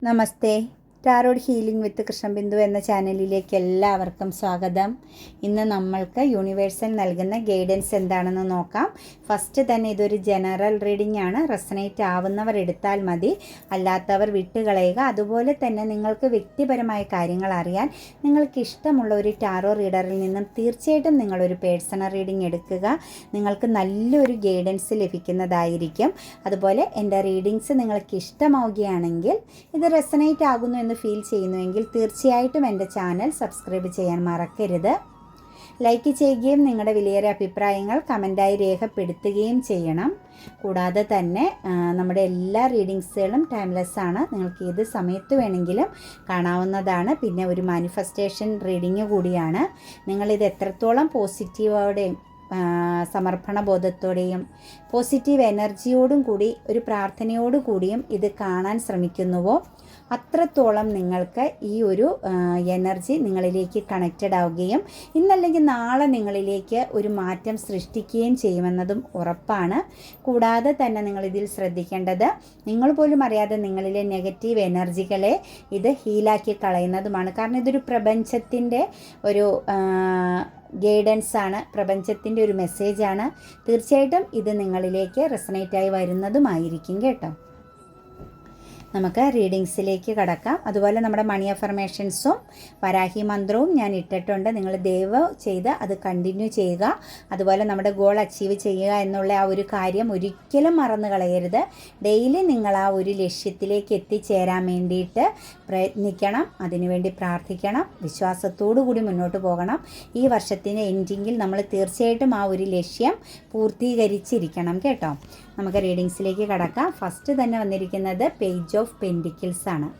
നമസ്തേ. Tarot healing വിത്ത് കൃഷ്ണബിന്ദു എന്ന ചാനലിലേക്ക് എല്ലാവർക്കും സ്വാഗതം. ഇന്ന് നമ്മൾക്ക് യൂണിവേഴ്സൽ നൽകുന്ന ഗൈഡൻസ് എന്താണെന്ന് നോക്കാം. ഫസ്റ്റ് തന്നെ ഇതൊരു ജനറൽ റീഡിംഗ് ആണ്. റെസനേറ്റ് ആവുന്നവർ എടുത്താൽ മതി, അല്ലാത്തവർ വിട്ടുകളയുക. അതുപോലെ തന്നെ നിങ്ങൾക്ക് വ്യക്തിപരമായ കാര്യങ്ങൾ അറിയാൻ നിങ്ങൾക്ക് ഇഷ്ടമുള്ള ഒരു ടാറോ റീഡറിൽ നിന്നും തീർച്ചയായിട്ടും നിങ്ങളൊരു പേഴ്സണൽ റീഡിംഗ് എടുക്കുക. നിങ്ങൾക്ക് നല്ലൊരു ഗൈഡൻസ് ലഭിക്കുന്നതായിരിക്കും. അതുപോലെ എൻ്റെ റീഡിങ്സ് നിങ്ങൾക്ക് ഇഷ്ടമാവുകയാണെങ്കിൽ, ഇത് റെസനേറ്റ് ആകുന്നു എന്ന് ഫീൽ ചെയ്യുന്നുവെങ്കിൽ തീർച്ചയായിട്ടും എൻ്റെ ചാനൽ സബ്സ്ക്രൈബ് ചെയ്യാൻ മറക്കരുത്. ലൈക്ക് ചെയ്യുകയും നിങ്ങളുടെ വിലയേറിയ അഭിപ്രായങ്ങൾ കമൻറ്റായി രേഖപ്പെടുത്തുകയും ചെയ്യണം. കൂടാതെ തന്നെ നമ്മുടെ എല്ലാ റീഡിങ്സുകളും ടൈംലെസ് ആണ്. നിങ്ങൾക്ക് ഏത് സമയത്ത് വേണമെങ്കിലും കാണാവുന്നതാണ്. പിന്നെ ഒരു മാനിഫെസ്റ്റേഷൻ റീഡിങ് കൂടിയാണ്. നിങ്ങളിത് എത്രത്തോളം പോസിറ്റീവോടെയും സമർപ്പണ ബോധത്തോടെയും പോസിറ്റീവ് എനർജിയോടും കൂടി ഒരു പ്രാർത്ഥനയോടു കൂടിയും ഇത് കാണാൻ ശ്രമിക്കുന്നുവോ അത്രത്തോളം നിങ്ങൾക്ക് ഈ ഒരു എനർജി നിങ്ങളിലേക്ക് കണക്റ്റഡ് ആവുകയും ഇന്നല്ലെങ്കിൽ നാളെ നിങ്ങളിലേക്ക് ഒരു മാറ്റം സൃഷ്ടിക്കുകയും ചെയ്യുമെന്നതും ഉറപ്പാണ്. കൂടാതെ തന്നെ നിങ്ങളിതിൽ ശ്രദ്ധിക്കേണ്ടത്, നിങ്ങൾ പോലും അറിയാതെ നിങ്ങളിലെ നെഗറ്റീവ് എനർജികളെ ഇത് ഹീലാക്കി കളയുന്നതുമാണ്. കാരണം ഇതൊരു പ്രപഞ്ചത്തിൻ്റെ ഒരു ഗൈഡൻസ് ആണ്, പ്രപഞ്ചത്തിൻ്റെ ഒരു മെസ്സേജാണ്. തീർച്ചയായിട്ടും ഇത് നിങ്ങളിലേക്ക് റെസനേറ്റായി വരുന്നതുമായിരിക്കും കേട്ടോ. നമുക്ക് റീഡിങ്സിലേക്ക് കടക്കാം. അതുപോലെ നമ്മുടെ മണി അഫർമേഷൻസും വരാഹി മന്ത്രവും ഞാൻ ഇട്ടിട്ടുണ്ട്. നിങ്ങൾ ദയവ് ചെയ്ത് അത് കണ്ടിന്യൂ ചെയ്യുക. അതുപോലെ നമ്മുടെ ഗോൾ അച്ചീവ് ചെയ്യുക എന്നുള്ള ആ ഒരു കാര്യം ഒരിക്കലും മറന്നു കളയരുത്. ഡെയിലി നിങ്ങൾ ആ ഒരു ലക്ഷ്യത്തിലേക്ക് എത്തിച്ചേരാൻ വേണ്ടിയിട്ട് പ്രയത്നിക്കണം, അതിനുവേണ്ടി പ്രാർത്ഥിക്കണം, വിശ്വാസത്തോടു കൂടി മുന്നോട്ട് പോകണം. ഈ വർഷത്തിൻ്റെ എൻഡിങ്ങിൽ നമ്മൾ തീർച്ചയായിട്ടും ആ ഒരു ലക്ഷ്യം പൂർത്തീകരിച്ചിരിക്കണം കേട്ടോ. നമുക്ക് റീഡിങ്സിലേക്ക് കടക്കാം. ഫസ്റ്റ് തന്നെ വന്നിരിക്കുന്നത് പേജ് ഓഫ് പെൻറ്റിക്കിൾസ് ആണ്.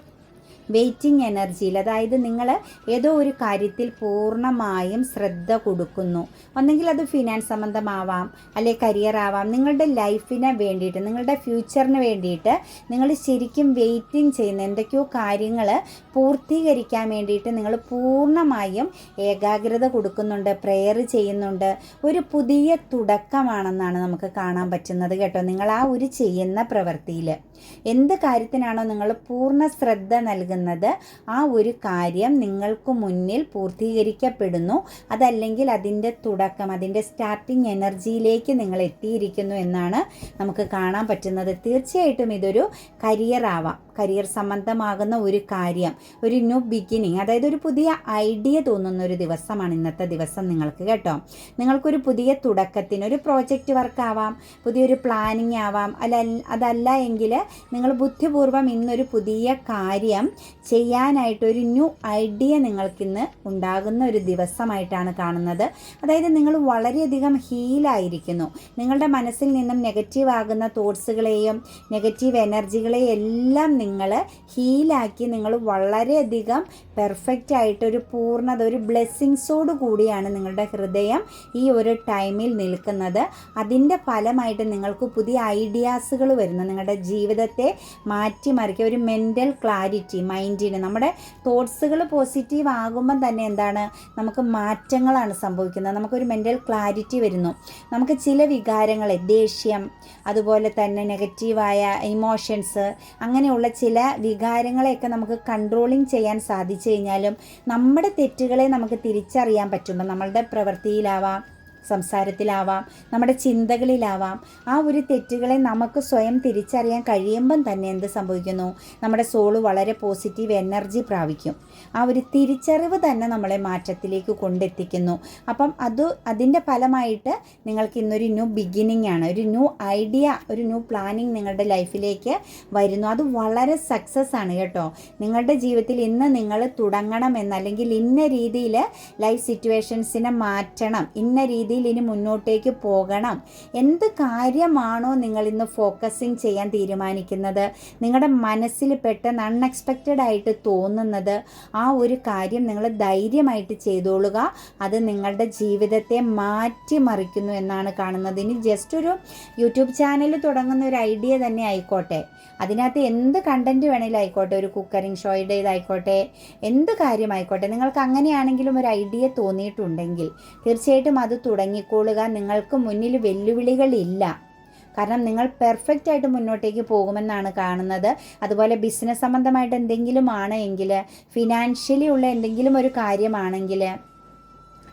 വെയിറ്റിംഗ് എനർജിയിൽ, അതായത് നിങ്ങൾ ഏതോ ഒരു കാര്യത്തിൽ പൂർണ്ണമായും ശ്രദ്ധ കൊടുക്കുന്നു. ഒന്നെങ്കിൽ അത് ഫിനാൻസ് സംബന്ധമാവാം, അല്ലെങ്കിൽ കരിയർ ആവാം. നിങ്ങളുടെ ലൈഫിന് വേണ്ടിയിട്ട്, നിങ്ങളുടെ ഫ്യൂച്ചറിന് വേണ്ടിയിട്ട് നിങ്ങൾ ശരിക്കും വെയിറ്റിംഗ് ചെയ്യുന്ന എന്തൊക്കെയോ കാര്യങ്ങൾ പൂർത്തീകരിക്കാൻ വേണ്ടിയിട്ട് നിങ്ങൾ പൂർണ്ണമായും ഏകാഗ്രത കൊടുക്കുന്നുണ്ട്, പ്രെയർ ചെയ്യുന്നുണ്ട്. ഒരു പുതിയ തുടക്കമാണെന്നാണ് നമുക്ക് കാണാൻ പറ്റുന്നത് കേട്ടോ. നിങ്ങൾ ആ ഒരു ചെയ്യുന്ന പ്രവൃത്തിയിൽ എന്ത് കാര്യത്തിനാണോ നിങ്ങൾ പൂർണ്ണ ശ്രദ്ധ നൽകുന്നത്, ആ ഒരു കാര്യം നിങ്ങൾക്ക് മുന്നിൽ പൂർത്തീകരിക്കപ്പെടുന്നു. അതല്ലെങ്കിൽ അതിൻ്റെ തുടക്കം, അതിൻ്റെ സ്റ്റാർട്ടിങ് എനർജിയിലേക്ക് നിങ്ങൾ എത്തിയിരിക്കുന്നു എന്നാണ് നമുക്ക് കാണാൻ പറ്റുന്നത്. തീർച്ചയായിട്ടും ഇതൊരു കരിയർ ആവാം, കരിയർ സംബന്ധമാകുന്ന ഒരു കാര്യം, ഒരു ന്യൂ ബിഗിനിങ്, അതായത് ഒരു പുതിയ ഐഡിയ തോന്നുന്ന ഒരു ദിവസമാണ് ഇന്നത്തെ ദിവസം നിങ്ങൾക്ക് കേട്ടോ. നിങ്ങൾക്കൊരു പുതിയ തുടക്കത്തിന് ഒരു പ്രോജക്റ്റ് വർക്ക് ആവാം, പുതിയൊരു പ്ലാനിങ് ആവാം. അതല്ല എങ്കിൽ നിങ്ങൾ ബുദ്ധിപൂർവ്വം ഇന്നൊരു പുതിയ കാര്യം ചെയ്യാനായിട്ട് ഒരു ന്യൂ ഐഡിയ നിങ്ങൾക്കിന്ന് ഉണ്ടാകുന്ന ഒരു ദിവസമായിട്ടാണ് കാണുന്നത്. അതായത് നിങ്ങൾ വളരെയധികം ഹീലായിരിക്കുന്നു. നിങ്ങളുടെ മനസ്സിൽ നിന്നും നെഗറ്റീവ് ആകുന്ന തോട്ട്സുകളെയും നെഗറ്റീവ് എനർജികളെയും എല്ലാം നിങ്ങൾ ഹീലാക്കി നിങ്ങൾ വളരെയധികം പെർഫെക്റ്റ് ആയിട്ട് ഒരു പൂർണ്ണത, ഒരു ബ്ലെസ്സിങ്സോട് കൂടിയാണ് നിങ്ങളുടെ ഹൃദയം ഈ ഒരു ടൈമിൽ നിൽക്കുന്നത്. അതിൻ്റെ ഫലമായിട്ട് നിങ്ങൾക്ക് പുതിയ ഐഡിയാസുകൾ വരുന്നു. നിങ്ങളുടെ ജീവിതത്തെ മാറ്റിമറിക്കുക, ഒരു മെൻ്റൽ ക്ലാരിറ്റി മൈൻഡിന്. നമ്മുടെ തോട്ട്സുകൾ പോസിറ്റീവ് ആകുമ്പം തന്നെ എന്താണ്, നമുക്ക് മാറ്റങ്ങളാണ് സംഭവിക്കുന്നത്. നമുക്കൊരു മെൻ്റൽ ക്ലാരിറ്റി വരുന്നു. നമുക്ക് ചില വികാരങ്ങളെ, ദേഷ്യം, അതുപോലെ തന്നെ നെഗറ്റീവായ ഇമോഷൻസ്, അങ്ങനെയുള്ള ചില വികാരങ്ങളെയൊക്കെ നമുക്ക് കൺട്രോളിങ് ചെയ്യാൻ സാധിച്ചു കഴിഞ്ഞാലും നമ്മുടെ തെറ്റുകളെ നമുക്ക് തിരിച്ചറിയാൻ പറ്റുമ്പോൾ, നമ്മളുടെ പ്രവൃത്തിയിലാവാം, സംസാരത്തിലാവാം, നമ്മുടെ ചിന്തകളിലാവാം, ആ ഒരു തെറ്റുകളെ നമുക്ക് സ്വയം തിരിച്ചറിയാൻ കഴിയുമ്പം തന്നെ എന്ത് സംഭവിക്കുന്നു, നമ്മുടെ സോള് വളരെ പോസിറ്റീവ് എനർജി പ്രാപിക്കും. ആ ഒരു തിരിച്ചറിവ് തന്നെ നമ്മളെ മാറ്റത്തിലേക്ക് കൊണ്ടെത്തിക്കുന്നു. അപ്പം അതിൻ്റെ ഫലമായിട്ട് നിങ്ങൾക്ക് ഇന്നൊരു ന്യൂ ബിഗിനിങ് ആണ്, ഒരു ന്യൂ ഐഡിയ, ഒരു ന്യൂ പ്ലാനിങ് നിങ്ങളുടെ ലൈഫിലേക്ക് വരുന്നു. അത് വളരെ സക്സസ് ആണ് കേട്ടോ. നിങ്ങളുടെ ജീവിതത്തിൽ ഇന്ന് നിങ്ങൾ തുടങ്ങണമെന്ന്, അല്ലെങ്കിൽ ഇന്ന രീതിയിൽ ലൈഫ് സിറ്റുവേഷൻസിനെ മാറ്റണം, ഇന്ന രീതിയിൽ ഇനി മുന്നോട്ടേക്ക് പോകണം, എന്ത് കാര്യമാണോ നിങ്ങൾ ഇന്ന് ഫോക്കസിങ് ചെയ്യാൻ തീരുമാനിക്കുന്നത്, നിങ്ങളുടെ മനസ്സിൽ പെട്ടെന്ന് അൺഎക്സ്പെക്റ്റഡ് ആയിട്ട് തോന്നുന്നത്, ആ ഒരു കാര്യം നിങ്ങൾ ധൈര്യമായിട്ട് ചെയ്തോളുക. അത് നിങ്ങളുടെ ജീവിതത്തെ മാറ്റിമറിക്കുന്നു എന്നാണ് കാണുന്നത്. ഇനി ജസ്റ്റ് ഒരു യൂട്യൂബ് ചാനൽ തുടങ്ങുന്ന ഒരു ഐഡിയ തന്നെ ആയിക്കോട്ടെ, അതിനകത്ത് എന്ത് കണ്ടൻറ്റ് വേണമെങ്കിലും ആയിക്കോട്ടെ, ഒരു കുക്കറിങ് ഷോയുടെ ഇതായിക്കോട്ടെ, എന്ത് കാര്യമായിക്കോട്ടെ, നിങ്ങൾക്ക് അങ്ങനെയാണെങ്കിലും ഒരു ഐഡിയ തോന്നിയിട്ടുണ്ടെങ്കിൽ തീർച്ചയായിട്ടും അത് തുടങ്ങിക്കോളുക. നിങ്ങൾക്ക് മുന്നിൽ വെല്ലുവിളികളില്ല. കാരണം നിങ്ങൾ പെർഫെക്റ്റ് ആയിട്ട് മുന്നോട്ടേക്ക് പോകുമെന്നാണ് കാണുന്നത്. അതുപോലെ ബിസിനസ് സംബന്ധമായിട്ട് എന്തെങ്കിലും ആണ് എങ്കിൽ, ഫിനാൻഷ്യലി ഉള്ള എന്തെങ്കിലും ഒരു കാര്യമാണെങ്കിൽ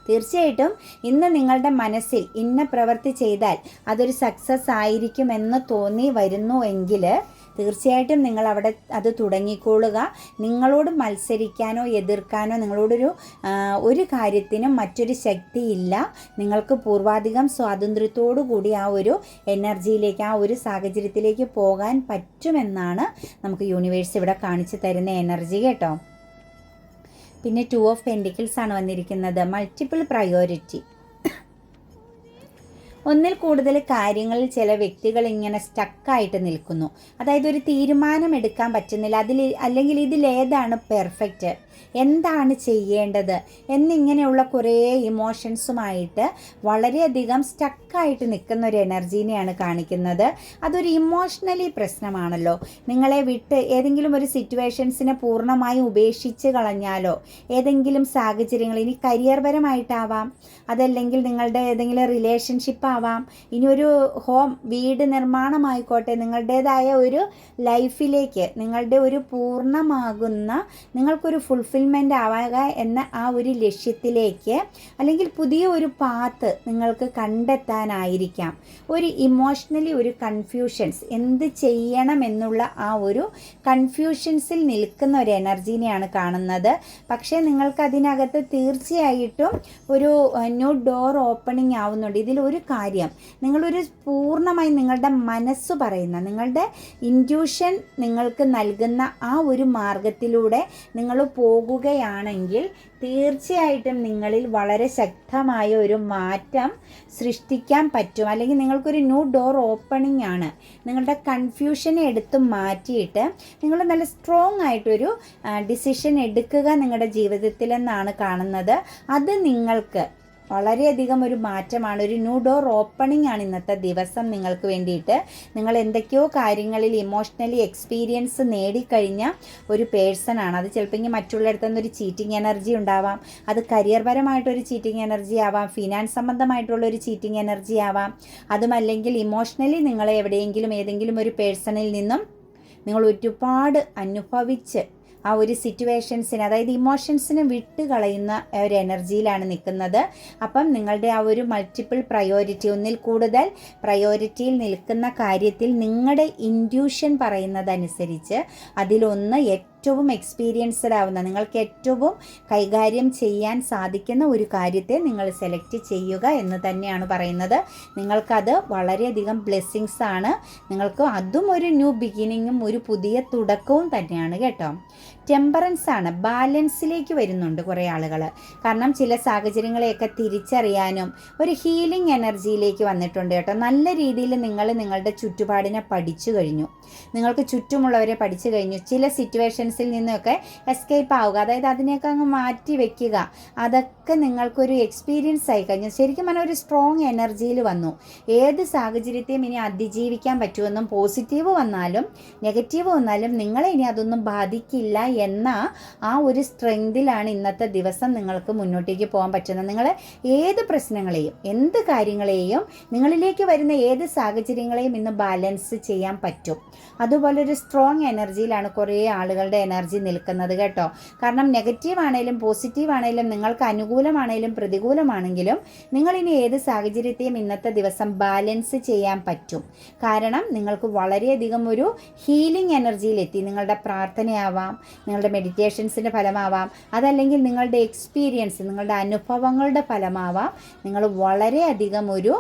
തീർച്ചയായിട്ടും ഇന്ന് നിങ്ങളുടെ മനസ്സിൽ ഇന്ന പ്രവൃത്തി ചെയ്താൽ അതൊരു സക്സസ് ആയിരിക്കുമെന്ന് തോന്നി വരുന്നുവെങ്കിൽ തീർച്ചയായിട്ടും നിങ്ങൾ അവിടെ അത് തുടങ്ങിക്കൊള്ളുക. നിങ്ങളോട് മത്സരിക്കാനോ എതിർക്കാനോ ഒരു കാര്യത്തിനും മറ്റൊരു ശക്തിയില്ല. നിങ്ങൾക്ക് പൂർവാധികം സ്വാതന്ത്ര്യത്തോടു കൂടി ആ ഒരു എനർജിയിലേക്ക്, ആ ഒരു സാഹചര്യത്തിലേക്ക് പോകാൻ പറ്റുമെന്നാണ് നമുക്ക് യൂണിവേഴ്സ് ഇവിടെ കാണിച്ചു തരുന്ന എനർജി കേട്ടോ. പിന്നെ 2 ഓഫ് പെൻറ്റിക്കിൾസ് ആണ് വന്നിരിക്കുന്നത്. Multiple priority. ഒന്നിൽ കൂടുതൽ കാര്യങ്ങളിൽ ചില വ്യക്തികൾ ഇങ്ങനെ സ്റ്റക്കായിട്ട് നിൽക്കുന്നു. അതായത് ഒരു തീരുമാനം എടുക്കാൻ പറ്റുന്നില്ല. അല്ലെങ്കിൽ ഇതിലേതാണ് പെർഫെക്റ്റ്, എന്താണ് ചെയ്യേണ്ടത് എന്നിങ്ങനെയുള്ള കുറേ ഇമോഷൻസുമായിട്ട് വളരെയധികം സ്റ്റക്കായിട്ട് നിൽക്കുന്ന ഒരു എനർജീനെയാണ് കാണിക്കുന്നത്. അതൊരു ഇമോഷണലി പ്രശ്നമാണല്ലോ. നിങ്ങളെ വിട്ട് ഏതെങ്കിലും ഒരു സിറ്റുവേഷൻസിനെ പൂർണ്ണമായും ഉപേക്ഷിച്ച് കളഞ്ഞാലോ, ഏതെങ്കിലും സാഹചര്യങ്ങൾ, ഇനി കരിയർ പരമായിട്ടാവാം, അതല്ലെങ്കിൽ നിങ്ങളുടെ ഏതെങ്കിലും റിലേഷൻഷിപ്പ് ആവാം, ഇനി ഒരു വീട് നിർമ്മാണമായിക്കോട്ടെ, നിങ്ങളുടേതായ ഒരു ലൈഫിലേക്ക്, നിങ്ങളുടെ ഒരു പൂർണ്ണമാകുന്ന, നിങ്ങൾക്കൊരു ഫുൾഫിൽമെൻ്റ് ആവുക എന്ന ആ ഒരു ലക്ഷ്യത്തിലേക്ക്, അല്ലെങ്കിൽ പുതിയ ഒരു പാത്ത് നിങ്ങൾക്ക് കണ്ടെത്താനായിരിക്കാം. ഒരു ഇമോഷണലി ഒരു കൺഫ്യൂഷൻസ്, എന്ത് ചെയ്യണം എന്നുള്ള ആ ഒരു കൺഫ്യൂഷൻസിൽ നിൽക്കുന്ന ഒരു എനർജീനെയാണ് കാണുന്നത്. പക്ഷേ നിങ്ങൾക്ക് അതിനകത്ത് തീർച്ചയായിട്ടും ഒരു ന്യൂ ഡോർ ഓപ്പണിംഗ് ആവുന്നുണ്ട്. ഇതിലൊരു കാര്യം, നിങ്ങളൊരു പൂർണ്ണമായി നിങ്ങളുടെ മനസ്സ് പറയുന്ന, നിങ്ങളുടെ ഇൻറ്റ്യൂഷൻ നിങ്ങൾക്ക് നൽകുന്ന ആ ഒരു മാർഗത്തിലൂടെ നിങ്ങൾ പോകുകയാണെങ്കിൽ തീർച്ചയായിട്ടും നിങ്ങളിൽ വളരെ ശക്തമായ ഒരു മാറ്റം സൃഷ്ടിക്കാൻ പറ്റും. അല്ലെങ്കിൽ നിങ്ങൾക്കൊരു ന്യൂ ഡോർ ഓപ്പണിംഗ് ആണ്. നിങ്ങളുടെ കൺഫ്യൂഷനെ എടുത്ത് മാറ്റിയിട്ട് നിങ്ങൾ നല്ല സ്ട്രോങ് ആയിട്ടൊരു ഡിസിഷൻ എടുക്കുക നിങ്ങളുടെ ജീവിതത്തിലെന്നാണ് കാണുന്നത്. അത് നിങ്ങൾക്ക് വളരെയധികം ഒരു മാറ്റമാണ്, ഒരു ന്യൂ ഡോർ ഓപ്പണിംഗ് ആണ് ഇന്നത്തെ ദിവസം നിങ്ങൾക്ക് വേണ്ടിയിട്ട്. നിങ്ങൾ എന്തൊക്കെയോ കാര്യങ്ങളിൽ ഇമോഷണലി എക്സ്പീരിയൻസ് നേടിക്കഴിഞ്ഞ ഒരു പേഴ്സണാണ്. അത് ചിലപ്പോൾ മറ്റുള്ളിടത്തുനിന്ന് ഒരു ചീറ്റിംഗ് എനർജി ഉണ്ടാവാം, അത് കരിയർ പരമായിട്ടൊരു ചീറ്റിംഗ് എനർജി ആവാം, ഫിനാൻസ് സംബന്ധമായിട്ടുള്ളൊരു ചീറ്റിംഗ് എനർജി ആവാം, അതുമല്ലെങ്കിൽ ഇമോഷണലി നിങ്ങളെ എവിടെയെങ്കിലും ഏതെങ്കിലും ഒരു പേഴ്സണിൽ നിന്നും നിങ്ങൾ ഒരുപാട് അനുഭവിച്ച് ആ ഒരു സിറ്റുവേഷൻസിന്, അതായത് ഇമോഷൻസിനെ വിട്ട് കളയുന്ന ഒരു എനർജിയിലാണ് നിൽക്കുന്നത്. അപ്പം നിങ്ങളുടെ ആ ഒരു മൾട്ടിപ്പിൾ പ്രയോറിറ്റി, ഒന്നിൽ കൂടുതൽ പ്രയോറിറ്റിയിൽ നിൽക്കുന്ന കാര്യത്തിൽ നിങ്ങളുടെ ഇൻറ്റ്യൂഷൻ പറയുന്നതനുസരിച്ച് അതിലൊന്ന് ഏറ്റവും എക്സ്പീരിയൻസ്ഡ് ആവുന്ന, നിങ്ങൾക്ക് ഏറ്റവും കൈകാര്യം ചെയ്യാൻ സാധിക്കുന്ന ഒരു കാര്യത്തെ നിങ്ങൾ സെലക്ട് ചെയ്യുക എന്ന് തന്നെയാണ് പറയുന്നത്. നിങ്ങൾക്കത് വളരെയധികം ബ്ലെസ്സിങ്സ് ആണ്. നിങ്ങൾക്ക് അതും ഒരു ന്യൂ ബിഗിനിങ്ങും ഒരു പുതിയ തുടക്കവും തന്നെയാണ് കേട്ടോ. ടെമ്പറൻസ് ആണ്, ബാലൻസിലേക്ക് വരുന്നുണ്ട് കുറേ ആളുകൾ. കാരണം ചില സാഹചര്യങ്ങളെയൊക്കെ തിരിച്ചറിയാനും ഒരു ഹീലിംഗ് എനർജിയിലേക്ക് വന്നിട്ടുണ്ട് കേട്ടോ. നല്ല രീതിയിൽ നിങ്ങൾ നിങ്ങളുടെ ചുറ്റുപാടിനെ പഠിച്ചു കഴിഞ്ഞു, നിങ്ങൾക്ക് ചുറ്റുമുള്ളവരെ പഠിച്ചു കഴിഞ്ഞു. ചില സിറ്റുവേഷൻസിൽ നിന്നൊക്കെ എസ്കേപ്പ് ആവുക, അതായത് അതിനെയൊക്കെ അങ്ങ് മാറ്റി വെക്കുക, അതൊക്കെ നിങ്ങൾക്കൊരു എക്സ്പീരിയൻസ് ആയി കഴിഞ്ഞു. ശരിക്കും പറഞ്ഞാൽ ഒരു സ്ട്രോങ് എനർജിയിൽ വന്നു. ഏത് സാഹചര്യത്തെയും ഇനി അതിജീവിക്കാൻ പറ്റുമെന്നും, പോസിറ്റീവ് വന്നാലും നെഗറ്റീവ് വന്നാലും നിങ്ങളെ ഇനി അതൊന്നും ബാധിക്കില്ല എന്ന ആ ഒരു സ്ട്രെങ്തിലാണ് ഇന്നത്തെ ദിവസം നിങ്ങൾക്ക് മുന്നോട്ടേക്ക് പോകാൻ പറ്റുന്നത്. നിങ്ങൾ ഏത് പ്രശ്നങ്ങളെയും, എന്ത് കാര്യങ്ങളെയും, നിങ്ങളിലേക്ക് വരുന്ന ഏത് സാഹചര്യങ്ങളെയും ഇന്ന് ബാലൻസ് ചെയ്യാൻ പറ്റും. അതുപോലെ ഒരു സ്ട്രോങ് എനർജിയിലാണ് കുറേ ആളുകളുടെ എനർജി നിൽക്കുന്നത് കേട്ടോ. കാരണം നെഗറ്റീവ് ആണെങ്കിലും പോസിറ്റീവ് ആണെങ്കിലും, നിങ്ങൾക്ക് അനുകൂലമാണെങ്കിലും പ്രതികൂലമാണെങ്കിലും, നിങ്ങളിനി ഏത് സാഹചര്യത്തെയും ഇന്നത്തെ ദിവസം ബാലൻസ് ചെയ്യാൻ പറ്റും. കാരണം നിങ്ങൾക്ക് വളരെയധികം ഒരു ഹീലിംഗ് എനർജിയിലെത്തി. നിങ്ങളുടെ പ്രാർത്ഥനയാവാം, നിങ്ങളുടെ മെഡിറ്റേഷൻസിൻ്റെ ഫലമാവാം, അതല്ലെങ്കിൽ നിങ്ങളുടെ എക്സ്പീരിയൻസ്, നിങ്ങളുടെ അനുഭവങ്ങളുടെ ഫലമാവാം. നിങ്ങൾ വളരെയധികം ഒരു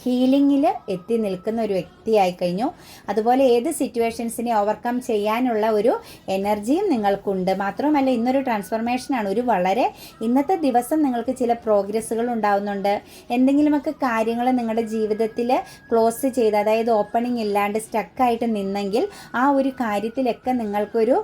ഹീലിങ്ങിൽ എത്തി നിൽക്കുന്ന ഒരു വ്യക്തിയായി കഴിഞ്ഞു. അതുപോലെ ഏത് സിറ്റുവേഷൻസിനെ ഓവർകം ചെയ്യാനുള്ള ഒരു എനർജിയും നിങ്ങൾക്കുണ്ട്. മാത്രമല്ല ഇന്നൊരു ട്രാൻസ്ഫോർമേഷനാണ്. വളരെ ഇന്നത്തെ ദിവസം നിങ്ങൾക്ക് ചില പ്രോഗ്രസ്സുകൾ ഉണ്ടാവുന്നുണ്ട്. എന്തെങ്കിലുമൊക്കെ കാര്യങ്ങൾ നിങ്ങളുടെ ജീവിതത്തിൽ ക്ലോസ് ചെയ്ത്, അതായത് ഓപ്പണിംഗ് ഇല്ലാണ്ട് സ്റ്റക്കായിട്ട് നിന്നെങ്കിൽ ആ ഒരു കാര്യത്തിലൊക്കെ നിങ്ങൾക്കൊരു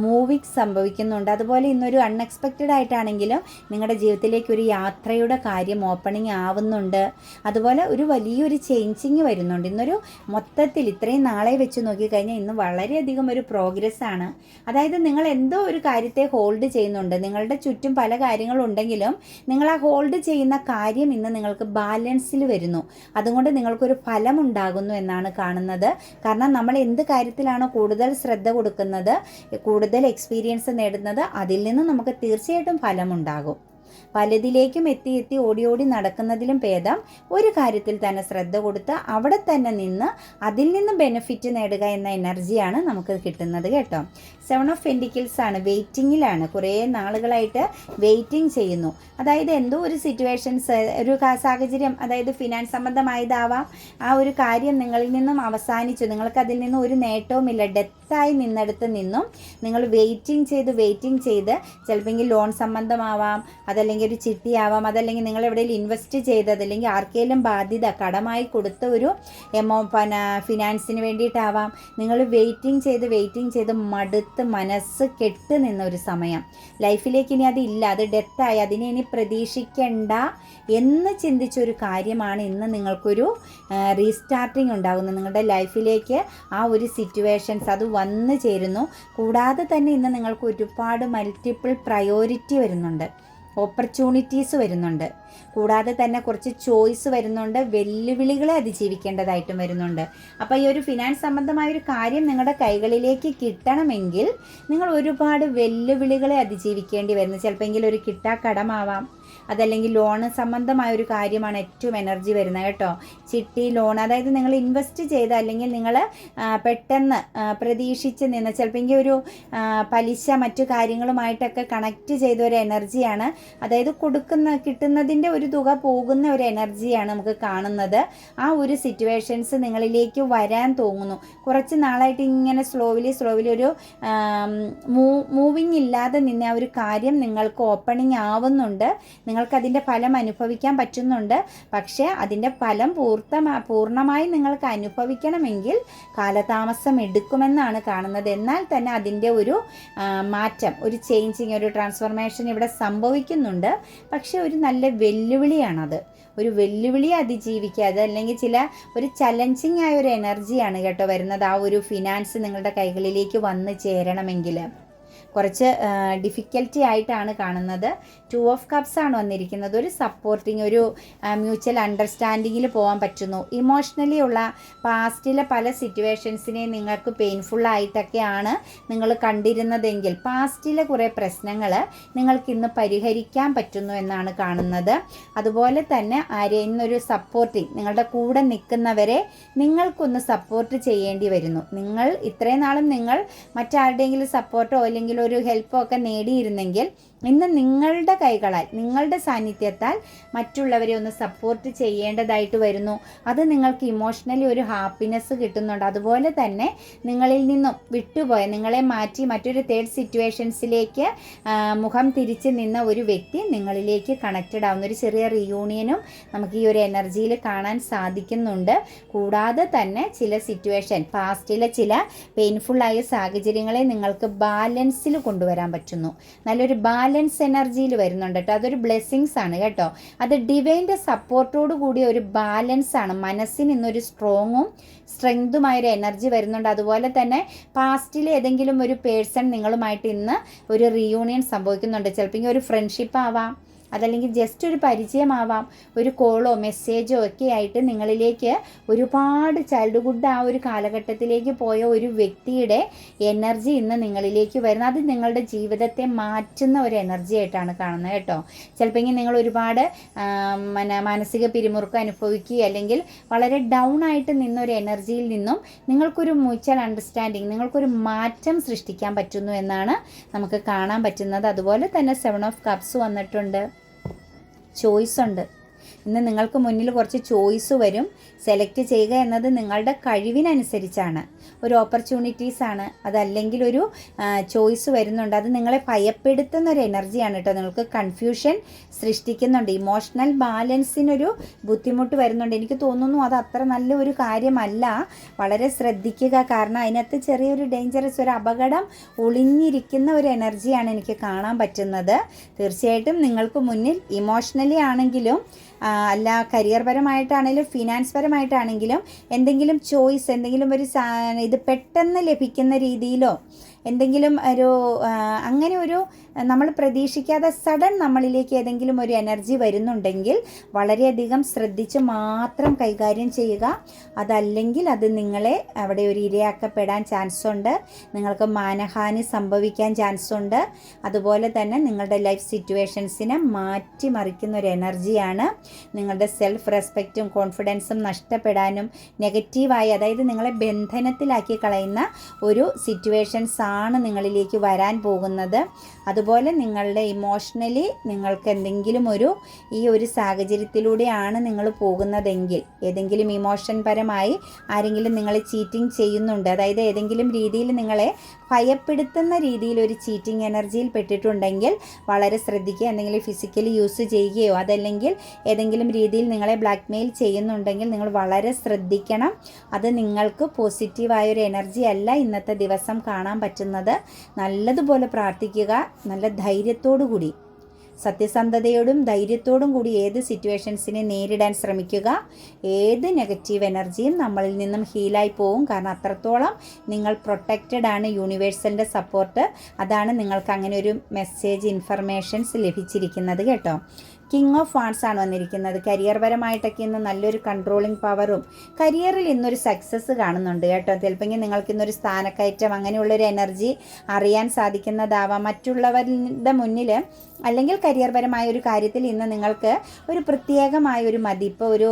മൂവിങ് സംഭവിക്കുന്നുണ്ട്. അതുപോലെ ഇന്നൊരു അൺഎക്സ്പെക്റ്റഡ് ആയിട്ടാണെങ്കിലും നിങ്ങളുടെ ജീവിതത്തിലേക്ക് ഒരു യാത്രയുടെ കാര്യം ഓപ്പണിംഗ് ആവുന്നുണ്ട്. അതുപോലെ ഒരു വലിയൊരു ചേഞ്ചിങ് വരുന്നുണ്ട്. ഇന്നൊരു മൊത്തത്തിൽ ഇത്രയും നാളെ വെച്ച് നോക്കിക്കഴിഞ്ഞാൽ ഇന്ന് വളരെയധികം ഒരു പ്രോഗ്രസ് ആണ്. അതായത് നിങ്ങൾ എന്തോ ഒരു കാര്യത്തെ ഹോൾഡ് ചെയ്യുന്നുണ്ട്. നിങ്ങളുടെ ചുറ്റും പല കാര്യങ്ങളുണ്ടെങ്കിലും നിങ്ങൾ ആ ഹോൾഡ് ചെയ്യുന്ന കാര്യം ഇന്ന് നിങ്ങൾക്ക് ബാലൻസിൽ വരുന്നു. അതുകൊണ്ട് നിങ്ങൾക്കൊരു ഫലമുണ്ടാകുന്നു എന്നാണ് കാണുന്നത്. കാരണം നമ്മൾ എന്ത് കാര്യത്തിലാണോ കൂടുതൽ ശ്രദ്ധ കൊടുക്കുന്നത്, കൂടുതൽ എക്സ്പീരിയൻസ് നേടുന്നത്, അതിൽ നിന്ന് നമുക്ക് തീർച്ചയായിട്ടും ഫലമുണ്ടാകും. പലതിലേക്കും എത്തി ഓടി ഓടി നടക്കുന്നതിലും ഭേദം ഒരു കാര്യത്തിൽ തന്നെ ശ്രദ്ധ കൊടുത്ത് അവിടെ തന്നെ നിന്ന് അതിൽ നിന്ന് ബെനിഫിറ്റ് നേടുക എന്ന എനർജിയാണ് നമുക്ക് കിട്ടുന്നത് കേട്ടോ. 7 ഓഫ് പെൻറ്റിക്കിൾസ് ആണ്, വെയിറ്റിങ്ങിലാണ്. കുറേ നാളുകളായിട്ട് വെയിറ്റിംഗ് ചെയ്യുന്നു. അതായത് എന്തോ ഒരു സിറ്റുവേഷൻസ്, ഒരു സാഹചര്യം, അതായത് ഫിനാൻസ് സംബന്ധമായതാവാം, ആ ഒരു കാര്യം നിങ്ങളിൽ നിന്നും അവസാനിച്ചു, നിങ്ങൾക്ക് അതിൽ നിന്നും ഒരു നേട്ടവുമില്ല, ഡെത്തായി നിന്നെടുത്ത് നിന്നും നിങ്ങൾ വെയിറ്റിംഗ് ചെയ്ത് ചിലപ്പോൾ ലോൺ സംബന്ധമാവാം, അതല്ലെങ്കിൽ ഒരു ചിട്ടിയാവാം, അതല്ലെങ്കിൽ നിങ്ങൾ എവിടെയെങ്കിലും ഇൻവെസ്റ്റ് ചെയ്തത്, അല്ലെങ്കിൽ ആർക്കെങ്കിലും ബാധ്യത കടമായി കൊടുത്ത ഒരു ഫിനാൻസിന് വേണ്ടിയിട്ടാവാം. നിങ്ങൾ വെയിറ്റിംഗ് ചെയ്ത് മടുത്ത് മനസ്സ് കെട്ട് നിന്നൊരു സമയം. ലൈഫിലേക്ക് ഇനി അതില്ല, അത് ഡെത്തായി, അതിനെ ഇനി പ്രതീക്ഷിക്കേണ്ട എന്ന് ചിന്തിച്ചൊരു കാര്യമാണ് ഇന്ന് നിങ്ങൾക്കൊരു റീസ്റ്റാർട്ടിങ് ഉണ്ടാകുന്നത്. നിങ്ങളുടെ ലൈഫിലേക്ക് ആ ഒരു സിറ്റുവേഷൻസ് അത് വന്നു ചേരുന്നു. കൂടാതെ തന്നെ ഇന്ന് നിങ്ങൾക്ക് ഒരുപാട് മൾട്ടിപ്പിൾ പ്രയോറിറ്റി വരുന്നുണ്ട്, ഓപ്പർച്യൂണിറ്റീസ് വരുന്നുണ്ട്. കൂടാതെ തന്നെ കുറച്ച് ചോയ്സ് വരുന്നുണ്ട്, വെല്ലുവിളികളെ അതിജീവിക്കേണ്ടതായിട്ടും വരുന്നുണ്ട്. അപ്പോൾ ഈ ഒരു ഫിനാൻസ് സംബന്ധമായൊരു കാര്യം നിങ്ങളുടെ കൈകളിലേക്ക് കിട്ടണമെങ്കിൽ നിങ്ങൾ ഒരുപാട് വെല്ലുവിളികളെ അതിജീവിക്കേണ്ടി വരുന്നു. ചിലപ്പോൾ ഒരു കിട്ടാക്കടമാവാം, അതല്ലെങ്കിൽ ലോണ് സംബന്ധമായ ഒരു കാര്യമാണ് ഏറ്റവും എനർജി വരുന്നത് കേട്ടോ. ചിട്ടി, ലോൺ, അതായത് നിങ്ങൾ ഇൻവെസ്റ്റ് ചെയ്ത, അല്ലെങ്കിൽ നിങ്ങൾ പെട്ടെന്ന് പ്രതീക്ഷിച്ച് നിന്ന് ചിലപ്പോൾ ഒരു പലിശ മറ്റു കാര്യങ്ങളുമായിട്ടൊക്കെ കണക്റ്റ് ചെയ്ത ഒരു എനർജിയാണ്. അതായത് കിട്ടുന്നതിൻ്റെ ഒരു തുക പോകുന്ന ഒരു എനർജിയാണ് നമുക്ക് കാണുന്നത്. ആ ഒരു സിറ്റുവേഷൻസ് നിങ്ങളിലേക്ക് വരാൻ തോന്നുന്നു. കുറച്ച് നാളായിട്ട് ഇങ്ങനെ സ്ലോവിലി ഒരു മൂവിങ് ഇല്ലാതെ നിന്ന ആ ഒരു കാര്യം നിങ്ങൾക്ക് ഓപ്പണിംഗ് ആവുന്നുണ്ട്. നിങ്ങൾക്കതിൻ്റെ ഫലം അനുഭവിക്കാൻ പറ്റുന്നുണ്ട്. പക്ഷേ അതിൻ്റെ ഫലം പൂർണ്ണമായി നിങ്ങൾക്ക് അനുഭവിക്കണമെങ്കിൽ കാലതാമസം എടുക്കുമെന്നാണ് കാണുന്നത്. എന്നാൽ തന്നെ അതിൻ്റെ ഒരു മാറ്റം, ഒരു ചേഞ്ചിങ്, ഒരു ട്രാൻസ്ഫോർമേഷൻ ഇവിടെ സംഭവിക്കുന്നുണ്ട്. പക്ഷേ ഒരു നല്ല വെല്ലുവിളിയാണത്. ഒരു വെല്ലുവിളി അതിജീവിക്കുക, അതല്ലെങ്കിൽ ഒരു ചലഞ്ചിങ് ആയ ഒരു എനർജിയാണ് കേട്ടോ വരുന്നത്. ആ ഒരു ഫിനാൻസ് നിങ്ങളുടെ കൈകളിലേക്ക് വന്ന് ചേരണമെങ്കിൽ കുറച്ച് ഡിഫിക്കൽറ്റി ആയിട്ടാണ് കാണുന്നത്. 2 ഓഫ് കപ്സ് ആണ് വന്നിരിക്കുന്നത്. ഒരു സപ്പോർട്ടിങ്, ഒരു മ്യൂച്വൽ അണ്ടർസ്റ്റാൻഡിങ്ങിൽ പോകാൻ പറ്റുന്നു. ഇമോഷണലി ഉള്ള പാസ്റ്റിലെ പല സിറ്റുവേഷൻസിനെ നിങ്ങൾക്ക് പെയിൻഫുള്ളായിട്ടൊക്കെയാണ് നിങ്ങൾ കണ്ടിരുന്നതെങ്കിൽ പാസ്റ്റിലെ കുറേ പ്രശ്നങ്ങൾ നിങ്ങൾക്കിന്ന് പരിഹരിക്കാൻ പറ്റുന്നു എന്നാണ് കാണുന്നത്. അതുപോലെ തന്നെ ഇന്നൊരു സപ്പോർട്ടിങ്, നിങ്ങളുടെ കൂടെ നിൽക്കുന്നവരെ നിങ്ങൾക്കൊന്ന് സപ്പോർട്ട് ചെയ്യേണ്ടി വരുന്നു. നിങ്ങൾ ഇത്രയും നാളും നിങ്ങൾ മറ്റാരുടെയെങ്കിലും സപ്പോർട്ടോ അല്ലെങ്കിൽ ഒരു ഹെൽപ്പോ ഒക്കെ നേടിയിരുന്നെങ്കിൽ ഇന്ന് നിങ്ങളുടെ കൈകളാൽ, നിങ്ങളുടെ സാന്നിധ്യത്താൽ മറ്റുള്ളവരെ ഒന്ന് സപ്പോർട്ട് ചെയ്യേണ്ടതായിട്ട് വരുന്നു. അത് നിങ്ങൾക്ക് ഇമോഷണലി ഒരു ഹാപ്പിനെസ് കിട്ടുന്നുണ്ട്. അതുപോലെ തന്നെ നിങ്ങളിൽ നിന്നും വിട്ടുപോയ, നിങ്ങളെ മാറ്റി മറ്റൊരു തേർഡ് സിറ്റുവേഷൻസിലേക്ക് മുഖം തിരിച്ച് നിന്ന ഒരു വ്യക്തി നിങ്ങളിലേക്ക് കണക്റ്റഡ് ആവുന്ന ഒരു ചെറിയ റിയൂണിയനും നമുക്ക് ഈ ഒരു എനർജിയിൽ കാണാൻ സാധിക്കുന്നുണ്ട്. കൂടാതെ തന്നെ ചില സിറ്റുവേഷൻ, പാസ്റ്റിലെ ചില പെയിൻഫുള്ളായ സാഹചര്യങ്ങളെ നിങ്ങൾക്ക് ബാലൻസിൽ കൊണ്ടുവരാൻ പറ്റുന്നു. നല്ലൊരു ബാലൻസ് എനർജിയിൽ വരുന്നുണ്ട് കേട്ടോ. അതൊരു ബ്ലെസ്സിങ്സ് ആണ് കേട്ടോ. അത് ഡിവൈൻ്റെ സപ്പോർട്ടോട് കൂടിയ ഒരു ബാലൻസ് ആണ്. മനസ്സിന് ഇന്നൊരു സ്ട്രെങ്തുമായൊരു എനർജി വരുന്നുണ്ട്. അതുപോലെ തന്നെ പാസ്റ്റിൽ ഏതെങ്കിലും ഒരു പേഴ്സൺ നിങ്ങളുമായിട്ട് ഇന്ന് ഒരു റീയൂണിയൻ സംഭവിക്കുന്നുണ്ട്. ചിലപ്പോൾ ഒരു ഫ്രണ്ട്ഷിപ്പ് ആവാം, അതല്ലെങ്കിൽ ജസ്റ്റ് ഒരു പരിചയമാവാം, ഒരു കോളോ മെസ്സേജോ ഒക്കെ ആയിട്ട് നിങ്ങളിലേക്ക് ഒരുപാട് ചൈൽഡ്ഹുഡ് ആ ഒരു കാലഘട്ടത്തിലേക്ക് പോയ ഒരു വ്യക്തിയുടെ എനർജി ഇന്ന് നിങ്ങളിലേക്ക് വരുന്നത്. അത് നിങ്ങളുടെ ജീവിതത്തെ മാറ്റുന്ന ഒരു എനർജി ആയിട്ടാണ് കാണുന്നത് കേട്ടോ. ചിലപ്പോൾ നിങ്ങൾ ഒരുപാട് മാനസിക പിരിമുറുക്കം അനുഭവിക്കുക, അല്ലെങ്കിൽ വളരെ ഡൗൺ ആയിട്ട് നിന്നൊരു എനർജിയിൽ നിന്നും നിങ്ങൾക്കൊരു മ്യൂച്വൽ അണ്ടർസ്റ്റാൻഡിങ്, നിങ്ങൾക്കൊരു മാറ്റം സൃഷ്ടിക്കാൻ പറ്റുന്നു എന്നാണ് നമുക്ക് കാണാൻ പറ്റുന്നത്. അതുപോലെ തന്നെ 7 ഓഫ് കപ്സ് വന്നിട്ടുണ്ട്. ചോയ്സ് ഉണ്ട്. ഇന്ന് നിങ്ങൾക്ക് മുന്നിൽ കുറച്ച് ചോയ്സ് വരും. സെലക്ട് ചെയ്യുക എന്നത് നിങ്ങളുടെ കഴിവിനനുസരിച്ചാണ്. ഒരു ഓപ്പർച്യൂണിറ്റീസാണ്, അതല്ലെങ്കിൽ ഒരു ചോയ്സ് വരുന്നുണ്ട്. അത് നിങ്ങളെ ഭയപ്പെടുത്തുന്ന ഒരു എനർജിയാണ് കേട്ടോ. നിങ്ങൾക്ക് കൺഫ്യൂഷൻ സൃഷ്ടിക്കുന്നുണ്ട്. ഇമോഷണൽ ബാലൻസിനൊരു ബുദ്ധിമുട്ട് വരുന്നുണ്ട്. എനിക്ക് തോന്നുന്നു അത് അത്ര നല്ല ഒരു കാര്യമല്ല. വളരെ ശ്രദ്ധിക്കുക. കാരണം അതിനകത്ത് ചെറിയൊരു ഡേഞ്ചറസ്, ഒരു അപകടം ഒളിഞ്ഞിരിക്കുന്ന ഒരു എനർജിയാണ് എനിക്ക് കാണാൻ പറ്റുന്നത്. തീർച്ചയായിട്ടും നിങ്ങൾക്ക് മുന്നിൽ ഇമോഷണലി ആണെങ്കിലും അല്ല കരിയർ പരമായിട്ടാണെങ്കിലും ഫിനാൻസ് പരമായിട്ടാണെങ്കിലും എന്തെങ്കിലും ചോയ്സ്, എന്തെങ്കിലും ഒരു ഇത് പെട്ടെന്ന് ലഭിക്കുന്ന രീതിയിലോ എന്തെങ്കിലും ഒരു അങ്ങനെ ഒരു നമ്മൾ പ്രതീക്ഷിക്കാതെ സഡൻ നമ്മളിലേക്ക് ഏതെങ്കിലും ഒരു എനർജി വരുന്നുണ്ടെങ്കിൽ വളരെയധികം ശ്രദ്ധിച്ച് മാത്രം കൈകാര്യം ചെയ്യുക. അതല്ലെങ്കിൽ അത് നിങ്ങളെ അവിടെ ഒരു ഇരയാക്കപ്പെടാൻ ചാൻസ് ഉണ്ട്, നിങ്ങൾക്ക് മാനഹാനി സംഭവിക്കാൻ ചാൻസ് ഉണ്ട്. അതുപോലെ തന്നെ നിങ്ങളുടെ ലൈഫ് സിറ്റുവേഷൻസിനെ മാറ്റിമറിക്കുന്ന ഒരു എനർജിയാണ്. നിങ്ങളുടെ സെൽഫ് റെസ്പെക്റ്റും കോൺഫിഡൻസും നഷ്ടപ്പെടാനും നെഗറ്റീവായി, അതായത് നിങ്ങളെ ബന്ധനത്തിലാക്കി കളയുന്ന ഒരു സിറ്റുവേഷൻസ് ആണ് നിങ്ങളിലേക്ക് വരാൻ പോകുന്നത്. അതുപോലെ നിങ്ങളുടെ ഇമോഷണലി നിങ്ങൾക്ക് എന്തെങ്കിലും ഈ ഒരു സാഹചര്യത്തിലൂടെയാണ് നിങ്ങൾ പോകുന്നതെങ്കിൽ, ഏതെങ്കിലും ഇമോഷൻ പരമായി ആരെങ്കിലും നിങ്ങളെ ചീറ്റിംഗ് ചെയ്യുന്നുണ്ട്, അതായത് ഏതെങ്കിലും രീതിയിൽ നിങ്ങളെ ഭയപ്പെടുത്തുന്ന രീതിയിൽ ഒരു ചീറ്റിംഗ് എനർജിയിൽ പെട്ടിട്ടുണ്ടെങ്കിൽ വളരെ ശ്രദ്ധിക്കുക. എന്തെങ്കിലും ഫിസിക്കലി യൂസ് ചെയ്യുകയോ അതല്ലെങ്കിൽ ഏതെങ്കിലും രീതിയിൽ നിങ്ങളെ ബ്ലാക്ക് മെയിൽ ചെയ്യുന്നുണ്ടെങ്കിൽ നിങ്ങൾ വളരെ ശ്രദ്ധിക്കണം. അത് നിങ്ങൾക്ക് പോസിറ്റീവായൊരു എനർജി അല്ല ഇന്നത്തെ ദിവസം കാണാൻ പറ്റുന്നത്. നല്ലതുപോലെ പ്രാർത്ഥിക്കുക, നല്ല ധൈര്യത്തോടു കൂടി, സത്യസന്ധതയോടും ധൈര്യത്തോടും കൂടി ഏത് സിറ്റുവേഷൻസിനെ നേരിടാൻ ശ്രമിക്കുക. ഏത് നെഗറ്റീവ് എനർജിയും നമ്മളിൽ നിന്നും ഹീലായി പോവും. കാരണം അത്രത്തോളം നിങ്ങൾ പ്രൊട്ടക്റ്റഡ് ആണ്. യൂണിവേഴ്സലിൻ്റെ സപ്പോർട്ട്, അതാണ് നിങ്ങൾക്ക് അങ്ങനെ ഒരു മെസ്സേജ് ഇൻഫർമേഷൻസ് ലഭിച്ചിരിക്കുന്നത് കേട്ടോ. കിങ് ഓഫ് വാൺസ് ആണ് വന്നിരിക്കുന്നത്. കരിയർ പരമായിട്ടൊക്കെ ഇന്ന് നല്ലൊരു കൺട്രോളിങ് പവറും കരിയറിൽ ഇന്നൊരു സക്സസ് കാണുന്നുണ്ട് കേട്ടോ. ചിലപ്പോൾ നിങ്ങൾക്ക് ഇന്നൊരു സ്ഥാനക്കയറ്റം അങ്ങനെയുള്ളൊരു എനർജി അറിയാൻ സാധിക്കുന്നതാവാം. മറ്റുള്ളവരുടെ മുന്നിൽ അല്ലെങ്കിൽ കരിയർ പരമായ ഒരു കാര്യത്തിൽ ഇന്ന് നിങ്ങൾക്ക് ഒരു പ്രത്യേകമായ ഒരു മതിപ്പ്, ഒരു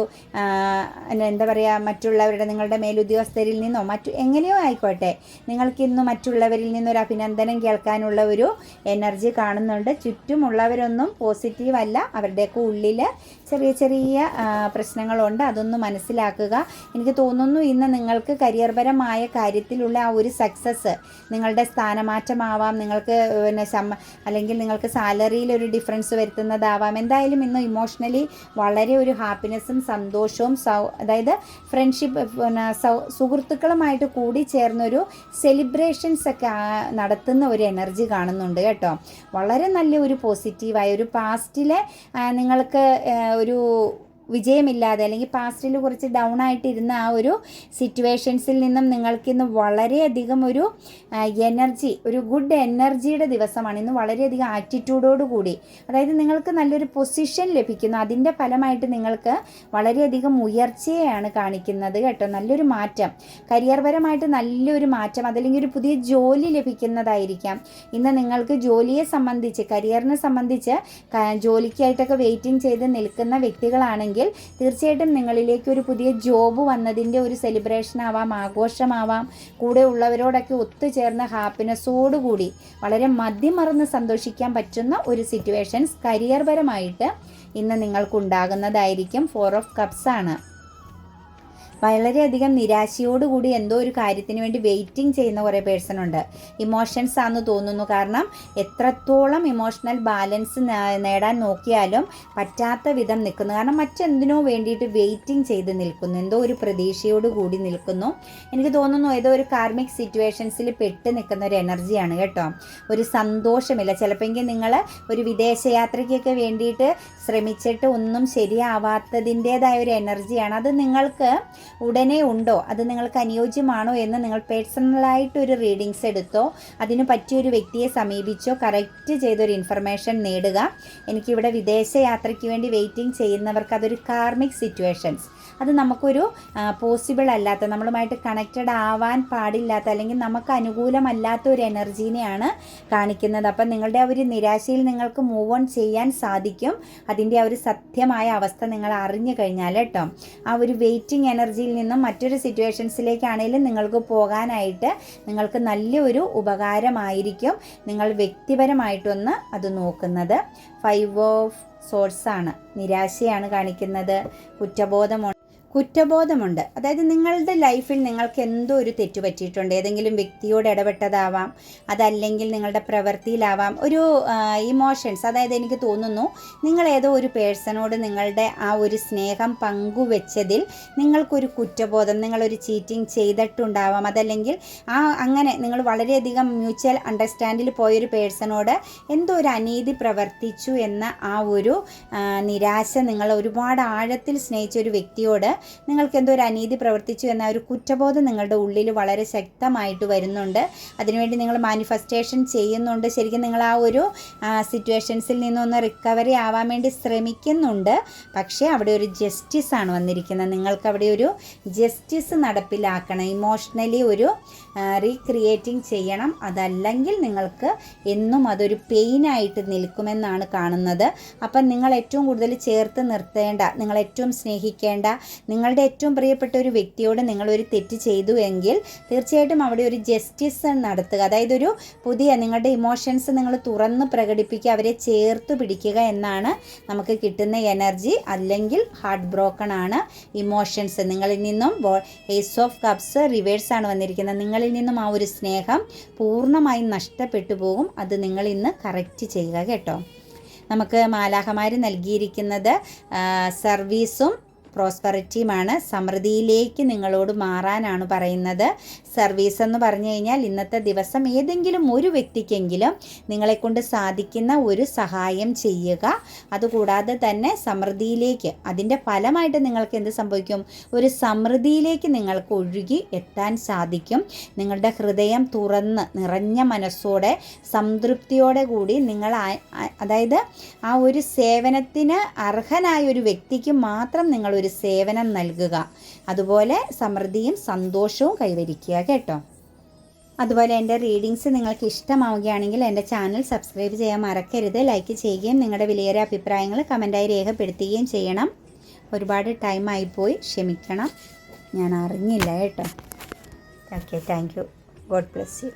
എന്താ പറയുക, മറ്റുള്ളവരുടെ നിങ്ങളുടെ മേലുദ്യോഗസ്ഥരിൽ നിന്നോ എങ്ങനെയോ ആയിക്കോട്ടെ, നിങ്ങൾക്കിന്ന് മറ്റുള്ളവരിൽ നിന്നൊരു അഭിനന്ദനം കേൾക്കാനുള്ള ഒരു എനർജി കാണുന്നുണ്ട്. ചുറ്റുമുള്ളവരൊന്നും പോസിറ്റീവ് അല്ല, അവരുടെയൊക്കെ ഉള്ളിൽ ചെറിയ ചെറിയ പ്രശ്നങ്ങളുണ്ട്. അതൊന്ന് മനസ്സിലാക്കുക. എനിക്ക് തോന്നുന്നു ഇന്ന് നിങ്ങൾക്ക് കരിയർപരമായ കാര്യത്തിലുള്ള ആ ഒരു സക്സസ്, നിങ്ങളുടെ സ്ഥാനമാറ്റമാവാം, നിങ്ങൾക്ക് അല്ലെങ്കിൽ നിങ്ങൾക്ക് സാലറിയിൽ ഒരു ഡിഫറൻസ് വരുത്തുന്നതാവാം. എന്തായാലും ഇന്ന് ഇമോഷണലി വളരെ ഒരു ഹാപ്പിനെസ്സും സന്തോഷവും അതായത് ഫ്രണ്ട്ഷിപ്പ് സുഹൃത്തുക്കളുമായിട്ട് കൂടി ചേർന്നൊരു സെലിബ്രേഷൻസ് ഒക്കെ നടത്തുന്ന ഒരു എനർജി കാണുന്നുണ്ട് കേട്ടോ. വളരെ നല്ല ഒരു പോസിറ്റീവായ ഒരു പാസ്റ്റിലെ നിങ്ങൾക്ക് ഒരു വിജയമില്ലാതെ അല്ലെങ്കിൽ പാസ്റ്റിൽ കുറച്ച് ഡൗൺ ആയിട്ടിരുന്ന ആ ഒരു സിറ്റുവേഷൻസിൽ നിന്നും നിങ്ങൾക്കിന്ന് വളരെയധികം ഒരു എനർജി, ഒരു ഗുഡ് എനർജിയുടെ ദിവസമാണ് ഇന്ന്. വളരെയധികം ആറ്റിറ്റ്യൂഡോട് കൂടി, അതായത് നിങ്ങൾക്ക് നല്ലൊരു പൊസിഷൻ ലഭിക്കുന്നു. അതിൻ്റെ ഫലമായിട്ട് നിങ്ങൾക്ക് വളരെയധികം ഉയർച്ചയാണ് കാണിക്കുന്നത് കേട്ടോ. നല്ലൊരു മാറ്റം, കരിയർപരമായിട്ട് നല്ലൊരു മാറ്റം, അതല്ലെങ്കിൽ ഒരു പുതിയ ജോലി ലഭിക്കുന്നതായിരിക്കാം. ഇന്ന് നിങ്ങൾക്ക് ജോലിയെ സംബന്ധിച്ച്, കരിയറിനെ സംബന്ധിച്ച് ജോലിക്കായിട്ടൊക്കെ വെയിറ്റിംഗ് ചെയ്ത് നിൽക്കുന്ന വ്യക്തികളാണെങ്കിൽ തീർച്ചയായിട്ടും നിങ്ങളിലേക്ക് ഒരു പുതിയ ജോബ് വന്നതിൻ്റെ ഒരു സെലിബ്രേഷൻ ആവാം, ആഘോഷമാവാം. കൂടെ ഉള്ളവരോടൊക്കെ ഒത്തുചേർന്ന ഹാപ്പിനെസ്സോടുകൂടി വളരെ മതിമറന്ന് സന്തോഷിക്കാൻ പറ്റുന്ന ഒരു സിറ്റുവേഷൻസ് കരിയർപരമായിട്ട് ഇന്ന് നിങ്ങൾക്കുണ്ടാകുന്നതായിരിക്കും. 4 ഓഫ് കപ്സ് ആണ്. വളരെയധികം നിരാശയോടുകൂടി എന്തോ ഒരു കാര്യത്തിന് വേണ്ടി വെയിറ്റിംഗ് ചെയ്യുന്ന കുറേ പേഴ്സൺ ഉണ്ട്. ഇമോഷൻസ് ആണെന്ന് തോന്നുന്നു. കാരണം എത്രത്തോളം ഇമോഷണൽ ബാലൻസ് നേടാൻ നോക്കിയാലും പറ്റാത്ത വിധം നിൽക്കുന്നു. കാരണം മറ്റെന്തിനോ വേണ്ടിയിട്ട് വെയിറ്റിംഗ് ചെയ്ത് നിൽക്കുന്നു, എന്തോ ഒരു പ്രതീക്ഷയോട് കൂടി നിൽക്കുന്നു. എനിക്ക് തോന്നുന്നു ഏതോ ഒരു കാർമിക് സിറ്റുവേഷൻസിൽ പെട്ട് നിൽക്കുന്ന ഒരു എനർജിയാണ് കേട്ടോ. ഒരു സന്തോഷമില്ല. ചിലപ്പോൾ നിങ്ങൾ ഒരു വിദേശയാത്രയ്ക്കൊക്കെ വേണ്ടിയിട്ട് ശ്രമിച്ചിട്ട് ഒന്നും ശരിയാവാത്തതിൻ്റേതായ ഒരു എനർജിയാണ്. അത് നിങ്ങൾക്ക് ഉടനെ ഉണ്ടോ, അത് നിങ്ങൾക്ക് അനുയോജ്യമാണോ എന്ന് നിങ്ങൾ പേഴ്സണലായിട്ടൊരു റീഡിങ്സ് എടുത്തോ, അതിന് പറ്റിയൊരു വ്യക്തിയെ സമീപിച്ചോ കറക്റ്റ് ചെയ്തൊരു ഇൻഫർമേഷൻ നേടുക. എനിക്കിവിടെ വിദേശയാത്രയ്ക്ക് വേണ്ടി വെയിറ്റിംഗ് ചെയ്യുന്നവർക്ക് അതൊരു കാർമിക് സിറ്റുവേഷൻസ്, അത് നമുക്കൊരു പോസിബിൾ അല്ലാത്ത, നമ്മളുമായിട്ട് കണക്റ്റഡ് ആവാൻ പാടില്ലാത്ത അല്ലെങ്കിൽ നമുക്ക് അനുകൂലമല്ലാത്ത ഒരു എനർജീനെയാണ് കാണിക്കുന്നത്. അപ്പം നിങ്ങളുടെ ആ ഒരു നിരാശയിൽ നിങ്ങൾക്ക് മൂവ് ഓൺ ചെയ്യാൻ സാധിക്കും. അതിൻ്റെ ആ ഒരു സത്യമായ അവസ്ഥ നിങ്ങൾ അറിഞ്ഞു കഴിഞ്ഞാൽ കേട്ടോ. ആ ഒരു വെയിറ്റിംഗ് എനർജിയിൽ നിന്നും മറ്റൊരു സിറ്റുവേഷൻസിലേക്കാണെങ്കിലും നിങ്ങൾക്ക് പോകാനായിട്ട് നിങ്ങൾക്ക് നല്ലൊരു ഉപകാരമായിരിക്കും. നിങ്ങൾ വ്യക്തിപരമായിട്ടൊന്ന് അത് നോക്കുന്നത്. 5 ഓഫ് സോർട്സ് ആണ്. നിരാശയാണ് കാണിക്കുന്നത്, കുറ്റബോധമുണ്ട്. അതായത് നിങ്ങളുടെ ലൈഫിൽ നിങ്ങൾക്ക് എന്തോ ഒരു തെറ്റ് പറ്റിയിട്ടുണ്ട്. ഏതെങ്കിലും വ്യക്തിയോട് ഇടപെട്ടതാവാം, അതല്ലെങ്കിൽ നിങ്ങളുടെ പ്രവൃത്തിയിലാവാം. ഒരു ഇമോഷൻസ്, അതായത് എനിക്ക് തോന്നുന്നു നിങ്ങൾ ഏതോ ഒരു പേഴ്സണോട് നിങ്ങളുടെ ആ ഒരു സ്നേഹം പങ്കുവെച്ചതിൽ നിങ്ങൾക്കൊരു കുറ്റബോധം, നിങ്ങളൊരു ചീറ്റിംഗ് ചെയ്തിട്ടുണ്ടാവാം. അതല്ലെങ്കിൽ അങ്ങനെ നിങ്ങൾ വളരെയധികം മ്യൂച്വൽ അണ്ടർസ്റ്റാൻഡിൽ പോയൊരു പേഴ്സണോട് എന്തോ ഒരു അനീതി പ്രവർത്തിച്ചു എന്ന ആ ഒരു നിരാശ, നിങ്ങൾ ഒരുപാട് ആഴത്തിൽ സ്നേഹിച്ച ഒരു വ്യക്തിയോട് നിങ്ങൾക്ക് എന്തോ ഒരു അനീതി പ്രവർത്തിച്ചു എന്ന ഒരു കുറ്റബോധം നിങ്ങളുടെ ഉള്ളിൽ വളരെ ശക്തമായിട്ട് വരുന്നുണ്ട്. അതിനുവേണ്ടി നിങ്ങൾ മാനിഫെസ്റ്റേഷൻ ചെയ്യുന്നുണ്ട്. ശരിക്കും നിങ്ങൾ ആ ഒരു സിറ്റുവേഷൻസിൽ നിന്നൊന്ന് റിക്കവറി ആവാൻ വേണ്ടി ശ്രമിക്കുന്നുണ്ട്. പക്ഷേ അവിടെ ഒരു ജസ്റ്റിസ് ആണ് വന്നിരിക്കുന്നത്. നിങ്ങൾക്ക് അവിടെ ഒരു ജസ്റ്റിസ് നടപ്പിലാക്കണം. ഇമോഷണലി ഒരു റീക്രിയേറ്റിംഗ് ചെയ്യണം. അതല്ലെങ്കിൽ നിങ്ങൾക്ക് എന്നും അതൊരു പെയിനായിട്ട് നിൽക്കുമെന്നാണ് കാണുന്നത്. അപ്പം നിങ്ങൾ ഏറ്റവും കൂടുതൽ ചേർത്ത് നിർത്തേണ്ട, നിങ്ങൾ ഏറ്റവും സ്നേഹിക്കേണ്ട, നിങ്ങളുടെ ഏറ്റവും പ്രിയപ്പെട്ട ഒരു വ്യക്തിയോട് നിങ്ങളൊരു തെറ്റ് ചെയ്തു എങ്കിൽ തീർച്ചയായിട്ടും അവിടെ ഒരു ജസ്റ്റിസ് നടത്തുക. അതായത് ഒരു പുതിയ നിങ്ങളുടെ ഇമോഷൻസ് നിങ്ങൾ തുറന്ന് പ്രകടിപ്പിക്കുക, അവരെ ചേർത്ത് പിടിക്കുക എന്നാണ് നമുക്ക് കിട്ടുന്ന എനർജി. അല്ലെങ്കിൽ ഹാർട്ട് ബ്രോക്കൺ ആണ് ഇമോഷൻസ്. നിങ്ങളിൽ നിന്നും ഏസ് ഓഫ് കപ്സ് റിവേഴ്സ് ആണ് വന്നിരിക്കുന്നത്. നിങ്ങളിൽ നിന്നും ആ ഒരു സ്നേഹം പൂർണ്ണമായും നഷ്ടപ്പെട്ടു പോകും. അത് നിങ്ങൾ ഇന്ന് കറക്റ്റ് ചെയ്യുക കേട്ടോ. നമുക്ക് മാലാഖമാർ നൽകിയിരിക്കുന്നത് സർവീസും പ്രോസ്പെറിറ്റിയുമാണ്. സമൃദ്ധിയിലേക്ക് നിങ്ങളോട് മാറാനാണ് പറയുന്നത്. സർവീസ് എന്ന് പറഞ്ഞു കഴിഞ്ഞാൽ ഇന്നത്തെ ദിവസം ഏതെങ്കിലും ഒരു വ്യക്തിക്കെങ്കിലും നിങ്ങളെക്കൊണ്ട് സാധിക്കുന്ന ഒരു സഹായം ചെയ്യുക. അതുകൂടാതെ തന്നെ സമൃദ്ധിയിലേക്ക്, അതിൻ്റെ ഫലമായിട്ട് നിങ്ങൾക്ക് എന്ത് സംഭവിക്കും? ഒരു സമൃദ്ധിയിലേക്ക് നിങ്ങൾക്ക് ഒഴുകി എത്താൻ സാധിക്കും. നിങ്ങളുടെ ഹൃദയം തുറന്ന് നിറഞ്ഞ മനസ്സോടെ സംതൃപ്തിയോടെ കൂടി നിങ്ങൾ അതായത് ആ ഒരു സേവനത്തിന് അർഹനായ ഒരു വ്യക്തിക്ക് മാത്രം നിങ്ങളൊരു സേവനം നൽകുക. അതുപോലെ സമൃദ്ധിയും സന്തോഷവും കൈവരിക്കുക കേട്ടോ. അതുപോലെ എൻ്റെ റീഡിങ്സ് നിങ്ങൾക്ക് ഇഷ്ടമാവുകയാണെങ്കിൽ എൻ്റെ ചാനൽ സബ്സ്ക്രൈബ് ചെയ്യാൻ മറക്കരുത്. ലൈക്ക് ചെയ്യുകയും നിങ്ങളുടെ വിലയേറിയ അഭിപ്രായങ്ങൾ കമൻറ്റായി രേഖപ്പെടുത്തുകയും ചെയ്യണം. ഒരുപാട് ടൈമായിപ്പോയി, ക്ഷമിക്കണം, ഞാൻ അറിഞ്ഞില്ല കേട്ടോ. Okay, thank you. God bless you.